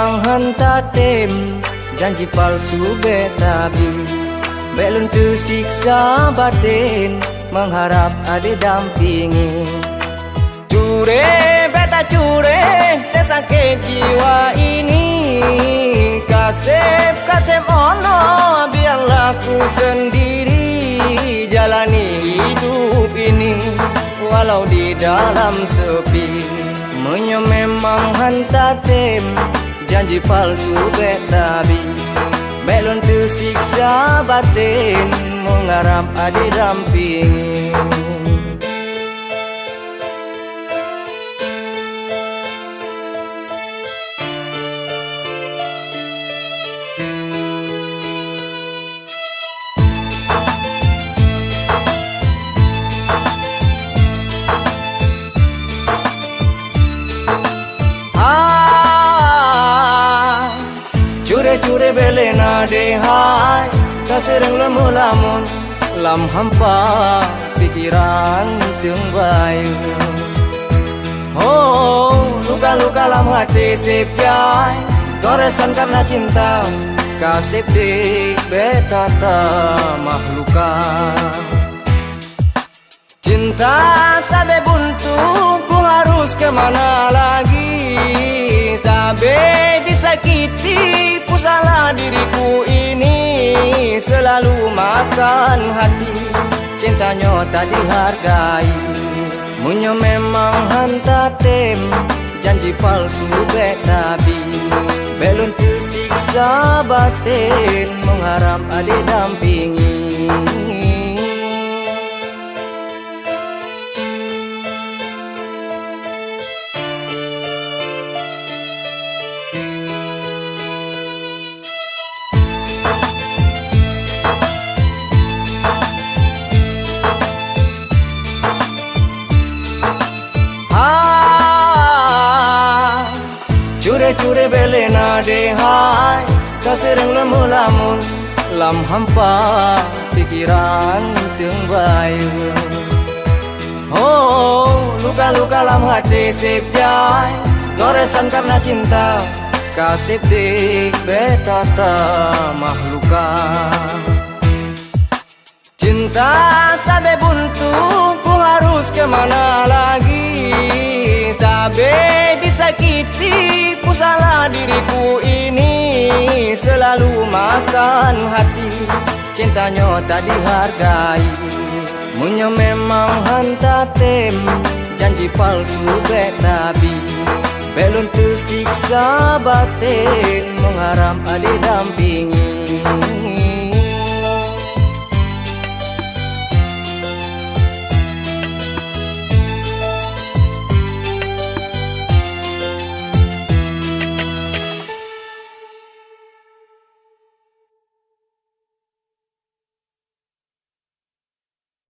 memang hantatem, janji palsu betabi. Belum tersiksa batin, mengharap ada dampingi. Cure, beta cure, sesakit jiwa ini. Kasep ono, biarlah ku sendiri jalani hidup ini, walau di dalam sepi. Menyo memang hantatem, janji palsu betabi. Belum tersiksa batin, mengharap ada dampingi. Cure bele na dehai, kasereng lamun lam hampa pikiran tengbayu. Oh, luka-luka lam hati sepjai, goresan karena cinta, kasih dik betata mahluka. Cinta sampai buntu, ku harus kemana lagi? Sampai disakiti, ku salah diriku ini. Selalu makan hati, cintanya tak dihargai. Munyo memang hantatem, janji palsu betabi. Belum tersiksa batin, mengharap ada dampingi. Cure bele na dehai, kasereng lamun lam hampa pikiran tengbayu. Oh, luka-luka lam hati sepjai, goresan karena cinta, kasih dik betata mahluka. Cinta sampai buntu, ku harus kemana lagi? Sampai disakiti, ku salah diriku ini. Selalu makan hati, cintanya tak dihargai. Munyo memang hantatem, janji palsu betabi. Belum tersiksa batin, mengharap ada dampingi.